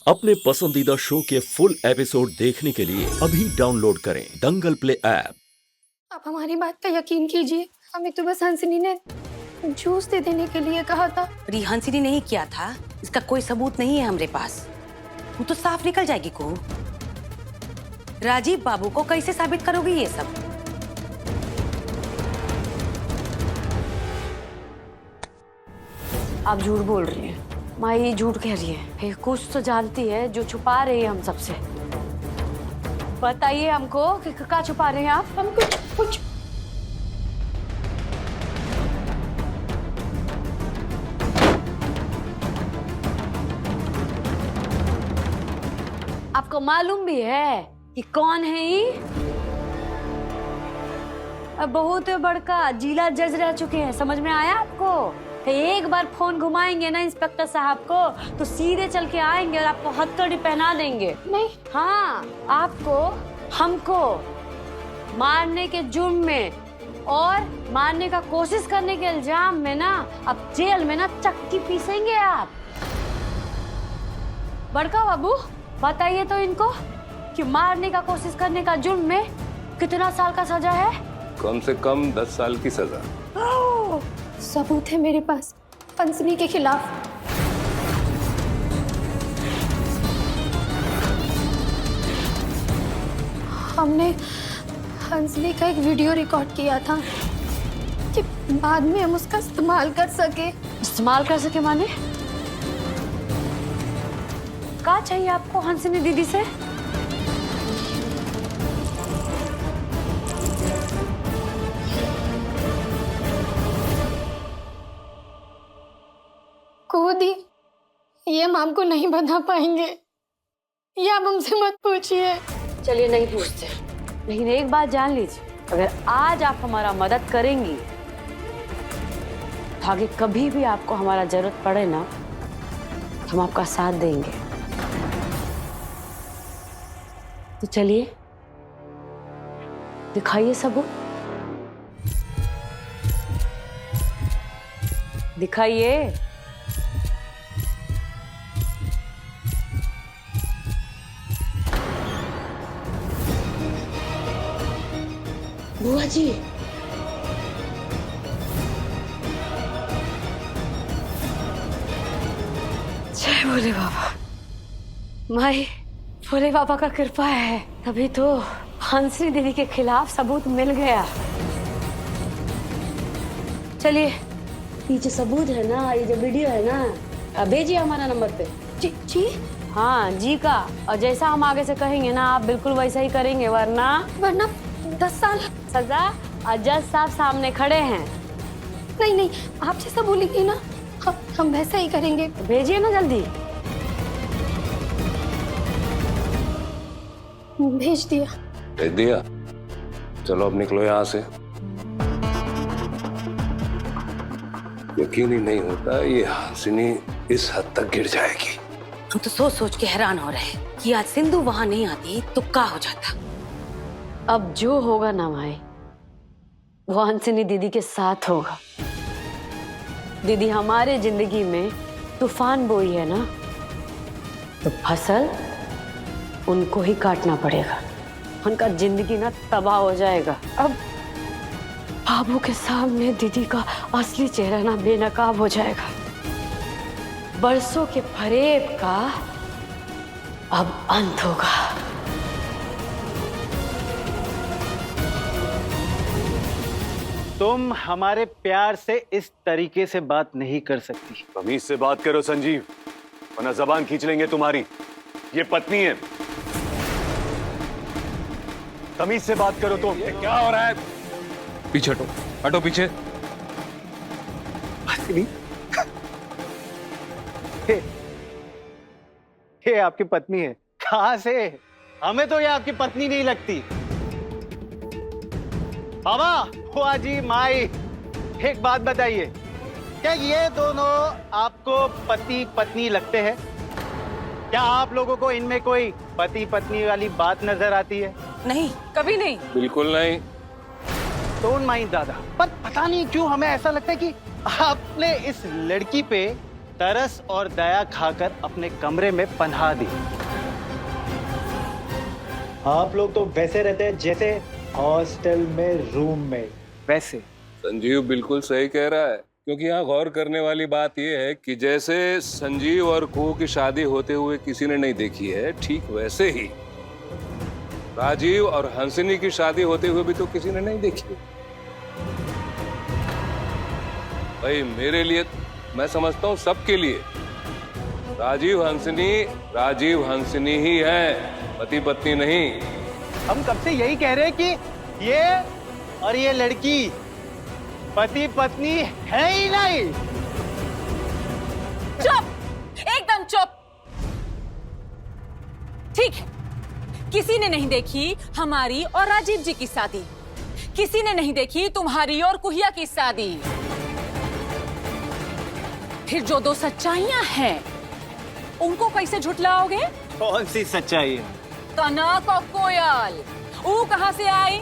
अपने पसंदीदा शो के फुल एपिसोड देखने के लिए अभी डाउनलोड करें दंगल प्ले ऐप। आप हमारी बात का यकीन कीजिए, हमें तो बस हंसनी ने जूस दे देने के लिए कहा था। हंसनी नहीं किया था, इसका कोई सबूत नहीं है हमारे पास। वो तो साफ निकल जाएगी को। राजीव बाबू को कैसे साबित करोगे ये सब? आप झूठ बोल रही हैं। माई झूठ कह रही है। ये कुछ तो जानती है जो छुपा रही है हम सबसे। बताइए हमको कि क्या छुपा रहे हैं आप? हम कुछ आपको मालूम भी है कि कौन है ये? अब बहुत बड़का जिला जज रह चुके हैं, समझ में आया आपको? एक बार फोन घुमाएंगे ना इंस्पेक्टर साहब को तो सीधे चल के आएंगे और आपको हथकड़ी पहना देंगे। नहीं, हाँ, आपको हमको मारने के जुर्म में और मारने का कोशिश करने के इल्जाम में ना अब जेल में ना चक्की पीसेंगे आप। बड़का बाबू बताइए तो इनको कि मारने का कोशिश करने का जुर्म में कितना साल का सजा है? कम से कम 10 साल की सजा। सबूत है मेरे पास हंसनी के खिलाफ। हमने हंसनी का एक वीडियो रिकॉर्ड किया था कि बाद में हम उसका इस्तेमाल कर सके। इस्तेमाल कर सके माने? क्या चाहिए आपको हंसनी दीदी से? कूदी, ये हम आपको नहीं बता पाएंगे, ये आप हमसे मत पूछिए। चलिए नहीं पूछते, लेकिन एक बात जान लीजिए, अगर आज आप हमारा मदद करेंगी तो आगे कभी भी आपको हमारा जरूरत पड़े ना, हम आपका साथ देंगे। तो चलिए दिखाइए सबूत, दिखाइए। बुआ जी, जय भोले बाबा। माई, भोले बाबा का कृपा है, तभी तो हंसनी दीदी के खिलाफ सबूत मिल गया। चलिए, पीछे सबूत है ना, ये जो वीडियो है ना, भेजिए हमारा नंबर पे। जी जी हाँ जी का, और जैसा हम आगे से कहेंगे ना आप बिल्कुल वैसा ही करेंगे, वरना 10 साल सजा। और जज साहब सामने खड़े हैं। नहीं, आप जैसा बोलेंगे ना हम वैसा ही करेंगे। तो भेजिए ना जल्दी। भेज दिया। भेज दिया? चलो अब निकलो यहाँ से। यकीन ही नहीं होता ये हंसनी इस हद तक गिर जाएगी। हम तो सोच सोच के हैरान हो रहे हैं कि आज सिंधु वहां नहीं आती तो क्या हो जाता। अब जो होगा ना माई, वो हंसनी दीदी के साथ होगा। दीदी हमारे जिंदगी में तूफान बोई है ना, तो फसल उनको ही काटना पड़ेगा। उनका जिंदगी ना तबाह हो जाएगा। अब बाबू के सामने दीदी का असली चेहरा ना बेनकाब हो जाएगा। बरसों के फरेब का अब अंत होगा। तुम हमारे प्यार से इस तरीके से बात नहीं कर सकती। तमीज से बात करो संजीव, वरना जबान खींच लेंगे तुम्हारी। ये पत्नी है, तमीज से बात करो। तुम ये क्या हो रहा है? पीछे हटो, हटो पीछे। ये आपकी पत्नी है? कहां से? हमें तो ये आपकी पत्नी नहीं लगती। बाबा, बुआ जी, माई, एक बात बताइए, क्या ये दोनों आपको पति पत्नी लगते हैं? क्या आप लोगों को इनमें कोई पति पत्नी वाली बात नजर आती है? नहीं, कभी नहीं। बिल्कुल नहीं। डोंट माइंड दादा, पर पता नहीं क्यों हमें ऐसा लगता है कि आपने इस लड़की पे तरस और दया खाकर अपने कमरे में पन्हा दी। आप लोग तो वैसे रहते हैं जैसे हॉस्टल में रूम में वैसे। संजीव बिल्कुल सही कह रहा है, क्योंकि यहाँ गौर करने वाली बात यह है कि जैसे संजीव और कुहू की शादी होते हुए किसी ने नहीं देखी है, ठीक वैसे ही राजीव और हंसिनी की शादी होते हुए भी तो किसी ने नहीं देखी। भाई मेरे लिए, मैं समझता हूँ सबके लिए राजीव हंसिनी ही है, पति पत्नी नहीं। हम कब से यही कह रहे हैं कि ये और ये लड़की पति पत्नी है ही नहीं। चुप, एकदम चुप। ठीक है, किसी ने नहीं देखी हमारी और राजीव जी की शादी, किसी ने नहीं देखी तुम्हारी और कुहिया की शादी। फिर जो दो सच्चाइयां हैं उनको कैसे झुठलाओगे? कौन सी सच्चाई है? कनक और कोयल वो कहां से आई?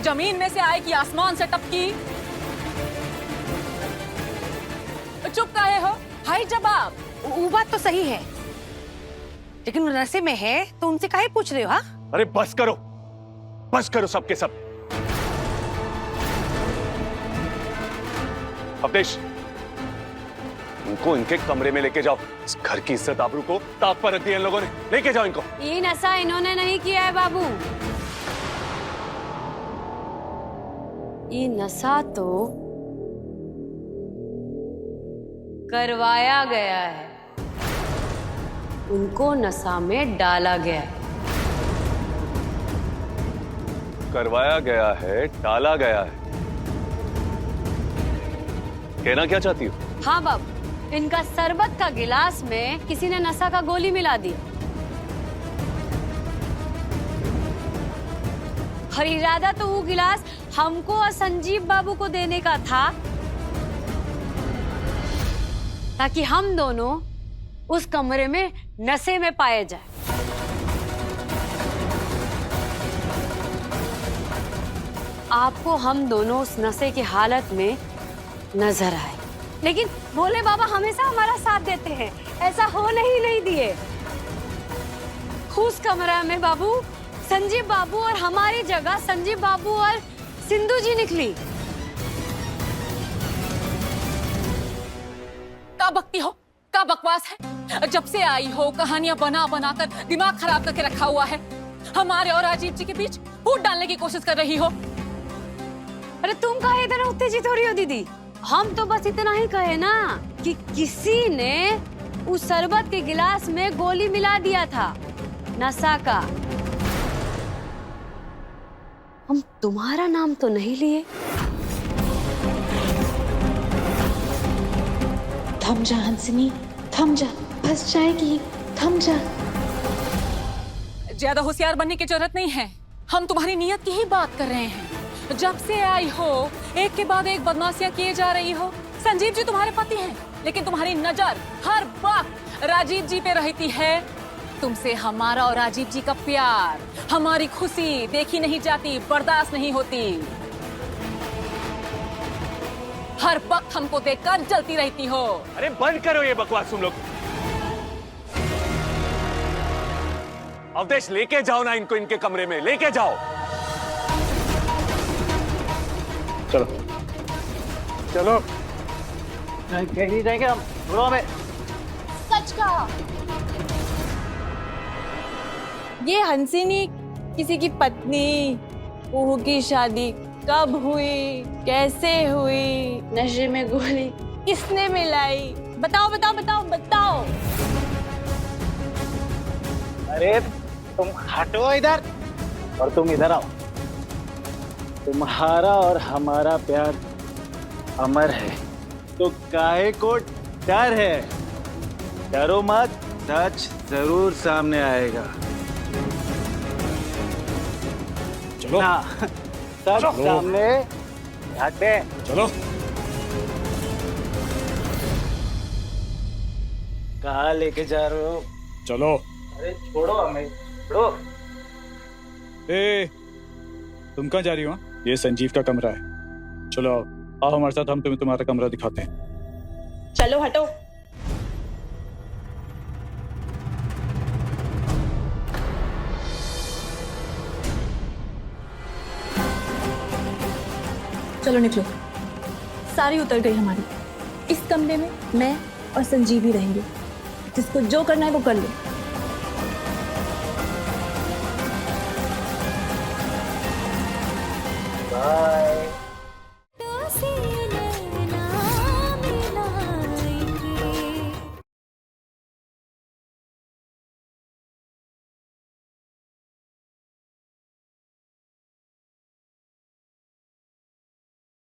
जमीन में से आई कि आसमान से टपकी? चुप काहे हो? हाय जवाब। वो बात तो सही है, लेकिन वो नशे में है तो उनसे काहे पूछ रहे हो? हाँ, अरे बस करो सबके सब। अवधेश, इनको इनके कमरे में लेके जाओ। इस घर की इज्जत आबरू को ताक पर रख दिया इन लोगों ने। लेके जाओ इनको। ये नशा इन्होंने नहीं किया है बाबू, ये नशा तो करवाया गया है, उनको नशा में डाला गया है। करवाया गया है, टाला गया है, कहना क्या चाहती हो? हाँ बाबू, इनका शरबत का गिलास में किसी ने नशा का गोली मिला दिया और इरादा तो वो गिलास हमको और संजीव बाबू को देने का था, ताकि हम दोनों उस कमरे में नशे में पाए जाए। आपको हम दोनों उस नशे की हालत में नजर आए, लेकिन भोले बाबा हमेशा हमारा साथ देते हैं, ऐसा हो नहीं दिए। उस कमरा में बाबू संजीव बाबू और हमारी जगह संजीव बाबू और सिंधु जी निकली। का बकती हो, का बकवास है? जब से आई हो कहानियां बना बना कर दिमाग खराब करके रखा हुआ है। हमारे और राजीव जी के बीच फूट डालने की कोशिश कर रही हो। अरे तुम काहे इतना उत्तेजित हो रही हो दीदी? हम तो बस इतना ही कहे ना कि किसी ने उस शरबत के गिलास में गोली मिला दिया था नशा का। हम तुम्हारा नाम तो नहीं लिए। थम जा हंसिनी, थम जा, फंस जाएगी, थम जा। ज्यादा होशियार बनने की जरूरत नहीं है, हम तुम्हारी नीयत की ही बात कर रहे हैं। जब से आई हो एक के बाद एक बदमाशियां किए जा रही हो। संजीव जी तुम्हारे पति हैं, लेकिन तुम्हारी नजर हर वक्त राजीव जी पे रहती है। तुमसे हमारा और राजीव जी का प्यार, हमारी खुशी देखी नहीं जाती, बर्दाश्त नहीं होती। हर वक्त हमको देखकर जलती रहती हो। अरे बंद करो ये बकवास तुम लोग। अवधेश, लेके जाओ ना इनको इनके कमरे में, लेके जाओ। चलो चलो, कहीं जाएंगे हम घरों में। सच कहा। ये हंसिनी किसी की पत्नी, कुहू की शादी कब हुई, कैसे हुई, नशे में गोली किसने मिलाई? बताओ बताओ बताओ बताओ। अरे तुम हटो इधर और तुम इधर आओ। तुम्हारा और हमारा प्यार अमर है, तो काहे को डर है? डरो मत, सच जरूर सामने आएगा। चलो ना, सच सामने आते। चलो। कहाँ लेके जा रहे हो? चलो। अरे छोड़ो हमें, छोड़ो। ए, तुम कहाँ जा रही हो? ये संजीव का कमरा है, चलो आओ। आओ हमारे साथ, हम तुम्हें तुम्हारा कमरा दिखाते हैं। चलो हटो। चलो निकलो। सारी उतर गई हमारी। इस कमरे में मैं और संजीव ही रहेंगे। जिसको जो करना है वो कर लो।